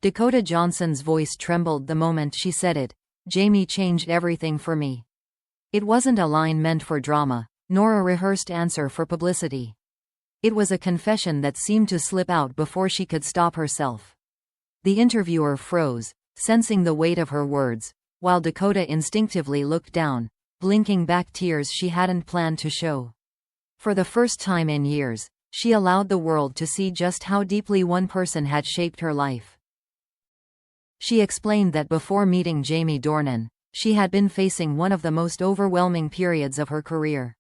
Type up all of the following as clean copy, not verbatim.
Dakota Johnson's voice trembled the moment she said it. Jamie changed everything for me. It wasn't a line meant for drama, nor a rehearsed answer for publicity. It was a confession that seemed to slip out before she could stop herself. The interviewer froze, sensing the weight of her words, while Dakota instinctively looked down, blinking back tears she hadn't planned to show. For the first time in years, she allowed the world to see just how deeply one person had shaped her life. She explained that before meeting Jamie Dornan, she had been facing one of the most overwhelming periods of her career.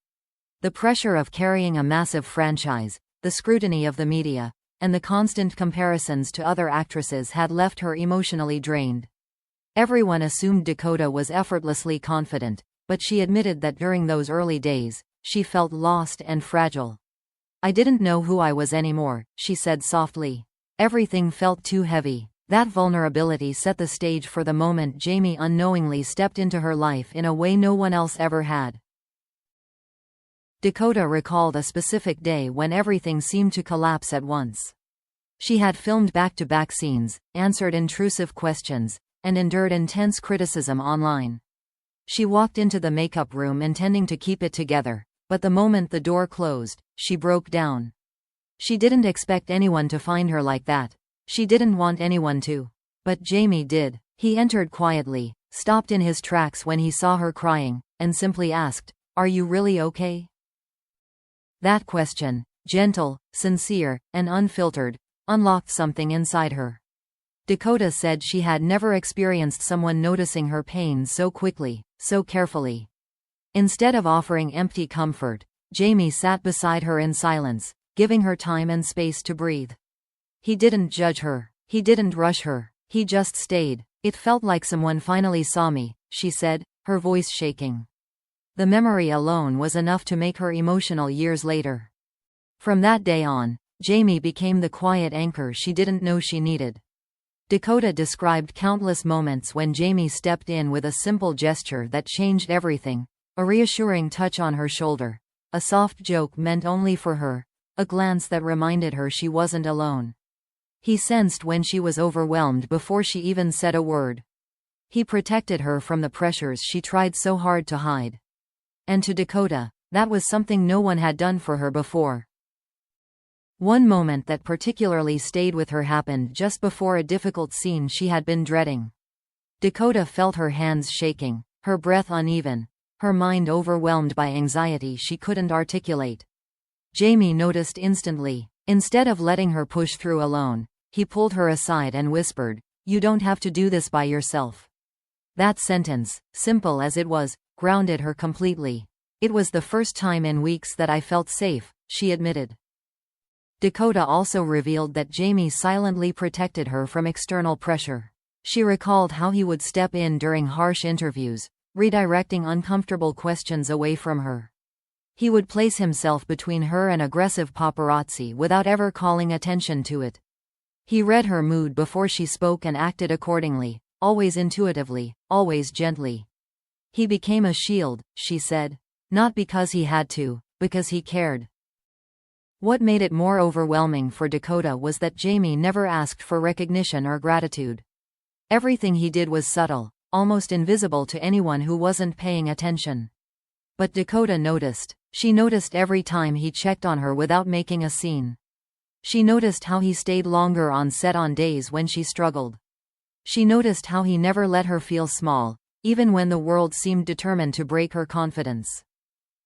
The pressure of carrying a massive franchise, the scrutiny of the media, and the constant comparisons to other actresses had left her emotionally drained. Everyone assumed Dakota was effortlessly confident, but she admitted that during those early days, she felt lost and fragile. "I didn't know who I was anymore," she said softly. "Everything felt too heavy." That vulnerability set the stage for the moment Jamie unknowingly stepped into her life in a way no one else ever had. Dakota recalled a specific day when everything seemed to collapse at once. She had filmed back-to-back scenes, answered intrusive questions, and endured intense criticism online. She walked into the makeup room intending to keep it together, but the moment the door closed, she broke down. She didn't expect anyone to find her like that. She didn't want anyone to. But Jamie did. He entered quietly, stopped in his tracks when he saw her crying, and simply asked, "Are you really okay?" That question, gentle, sincere, and unfiltered, unlocked something inside her. Dakota said she had never experienced someone noticing her pain so quickly, so carefully. Instead of offering empty comfort, Jamie sat beside her in silence, giving her time and space to breathe. He didn't judge her. He didn't rush her. He just stayed. "It felt like someone finally saw me," she said, her voice shaking. The memory alone was enough to make her emotional years later. From that day on, Jamie became the quiet anchor she didn't know she needed. Dakota described countless moments when Jamie stepped in with a simple gesture that changed everything: a reassuring touch on her shoulder, a soft joke meant only for her, a glance that reminded her she wasn't alone. He sensed when she was overwhelmed before she even said a word. He protected her from the pressures she tried so hard to hide. And to Dakota, that was something no one had done for her before. One moment that particularly stayed with her happened just before a difficult scene she had been dreading. Dakota felt her hands shaking, her breath uneven, her mind overwhelmed by anxiety she couldn't articulate. Jamie noticed instantly. Instead of letting her push through alone, he pulled her aside and whispered, "You don't have to do this by yourself." That sentence, simple as it was, grounded her completely. "It was the first time in weeks that I felt safe," she admitted. Dakota also revealed that Jamie silently protected her from external pressure. She recalled how he would step in during harsh interviews, redirecting uncomfortable questions away from her. He would place himself between her and aggressive paparazzi without ever calling attention to it. He read her mood before she spoke and acted accordingly, always intuitively, always gently. "He became a shield," she said. "Not because he had to, because he cared." What made it more overwhelming for Dakota was that Jamie never asked for recognition or gratitude. Everything he did was subtle, almost invisible to anyone who wasn't paying attention. But Dakota noticed. She noticed every time he checked on her without making a scene. She noticed how he stayed longer on set on days when she struggled. She noticed how he never let her feel small, even when the world seemed determined to break her confidence.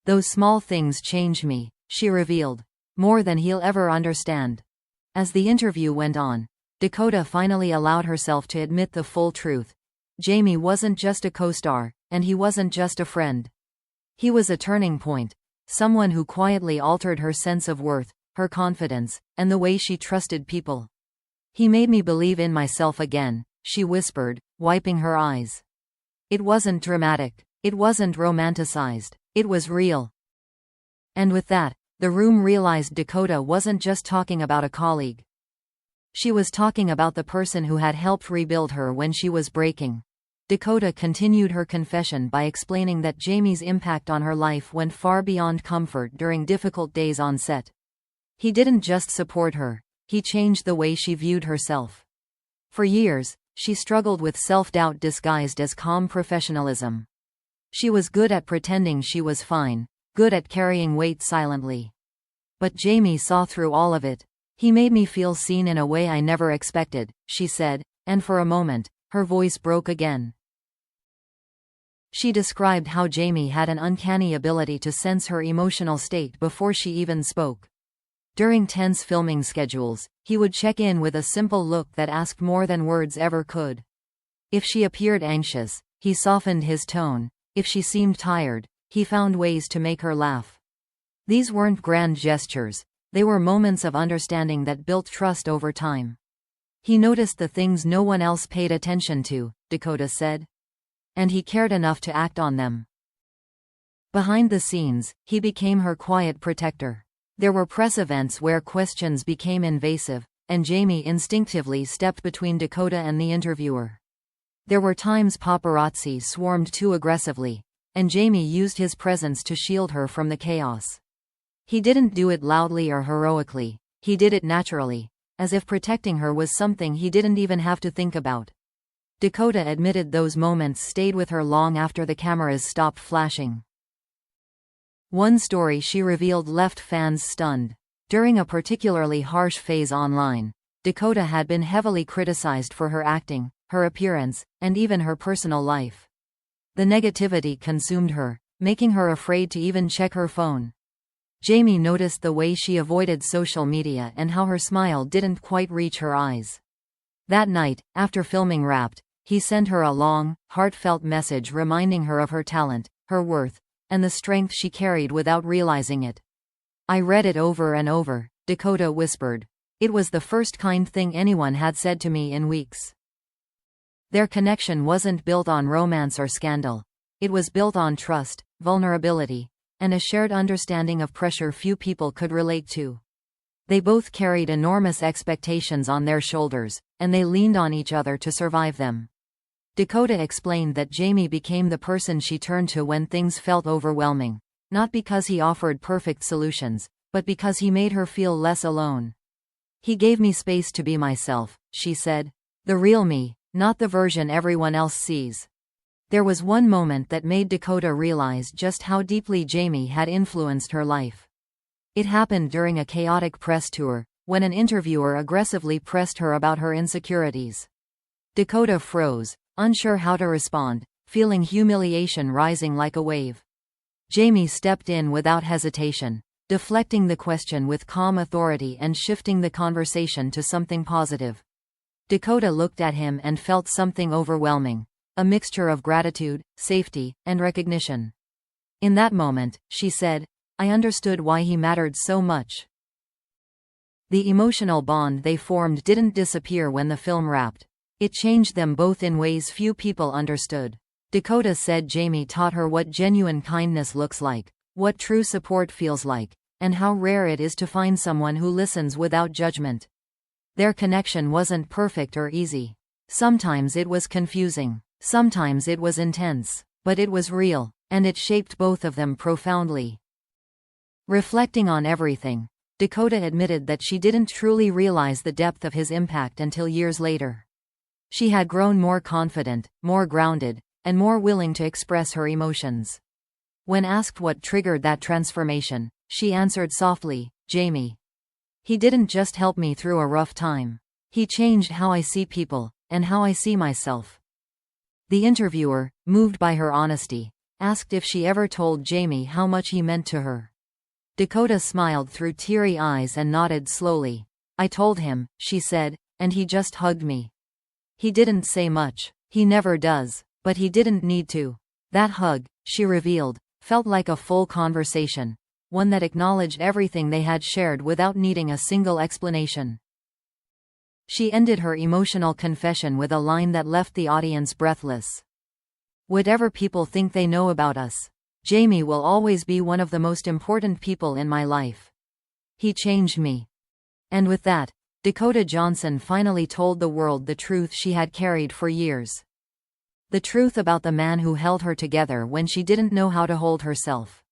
"Those small things changed me," she revealed, "more than he'll ever understand." As the interview went on, Dakota finally allowed herself to admit the full truth. Jamie wasn't just a co-star, and he wasn't just a friend. He was a turning point, someone who quietly altered her sense of worth, her confidence, and the way she trusted people. "He made me believe in myself again," she whispered, wiping her eyes. It wasn't dramatic. It wasn't romanticized. It was real. And with that, the room realized Dakota wasn't just talking about a colleague. She was talking about the person who had helped rebuild her when she was breaking. Dakota continued her confession by explaining that Jamie's impact on her life went far beyond comfort during difficult days on set. He didn't just support her, he changed the way she viewed herself. For years, she struggled with self-doubt disguised as calm professionalism. She was good at pretending she was fine, good at carrying weight silently. But Jamie saw through all of it. "He made me feel seen in a way I never expected," she said, and for a moment, her voice broke again. She described how Jamie had an uncanny ability to sense her emotional state before she even spoke. During tense filming schedules, he would check in with a simple look that asked more than words ever could. If she appeared anxious, he softened his tone. If she seemed tired, he found ways to make her laugh. These weren't grand gestures, they were moments of understanding that built trust over time. "He noticed the things no one else paid attention to," Dakota said. "And he cared enough to act on them." Behind the scenes, he became her quiet protector. There were press events where questions became invasive, and Jamie instinctively stepped between Dakota and the interviewer. There were times paparazzi swarmed too aggressively, and Jamie used his presence to shield her from the chaos. He didn't do it loudly or heroically, he did it naturally, as if protecting her was something he didn't even have to think about. Dakota admitted those moments stayed with her long after the cameras stopped flashing. One story she revealed left fans stunned. During a particularly harsh phase online, Dakota had been heavily criticized for her acting, her appearance, and even her personal life. The negativity consumed her, making her afraid to even check her phone. Jamie noticed the way she avoided social media and how her smile didn't quite reach her eyes. That night, after filming wrapped, he sent her a long, heartfelt message reminding her of her talent, her worth, and the strength she carried without realizing it. "I read it over and over," Dakota whispered. "It was the first kind thing anyone had said to me in weeks." Their connection wasn't built on romance or scandal. It was built on trust, vulnerability, and a shared understanding of pressure few people could relate to. They both carried enormous expectations on their shoulders, and they leaned on each other to survive them. Dakota explained that Jamie became the person she turned to when things felt overwhelming, not because he offered perfect solutions, but because he made her feel less alone. "He gave me space to be myself," she said. "The real me, not the version everyone else sees." There was one moment that made Dakota realize just how deeply Jamie had influenced her life. It happened during a chaotic press tour, when an interviewer aggressively pressed her about her insecurities. Dakota froze, unsure how to respond, feeling humiliation rising like a wave. Jamie stepped in without hesitation, deflecting the question with calm authority and shifting the conversation to something positive. Dakota looked at him and felt something overwhelming, a mixture of gratitude, safety, and recognition. In that moment, she said, "I understood why he mattered so much." The emotional bond they formed didn't disappear when the film wrapped. It changed them both in ways few people understood. Dakota said Jamie taught her what genuine kindness looks like, what true support feels like, and how rare it is to find someone who listens without judgment. Their connection wasn't perfect or easy. Sometimes it was confusing, sometimes it was intense, but it was real, and it shaped both of them profoundly. Reflecting on everything, Dakota admitted that she didn't truly realize the depth of his impact until years later. She had grown more confident, more grounded, and more willing to express her emotions. When asked what triggered that transformation, she answered softly, "Jamie. He didn't just help me through a rough time. He changed how I see people, and how I see myself." The interviewer, moved by her honesty, asked if she ever told Jamie how much he meant to her. Dakota smiled through teary eyes and nodded slowly. "I told him," she said, "and he just hugged me. He didn't say much. He never does. But he didn't need to. That hug," she revealed, "felt like a full conversation, one that acknowledged everything they had shared without needing a single explanation." She ended her emotional confession with a line that left the audience breathless. "Whatever people think they know about us, Jamie will always be one of the most important people in my life. He changed me." And with that, Dakota Johnson finally told the world the truth she had carried for years. The truth about the man who held her together when she didn't know how to hold herself.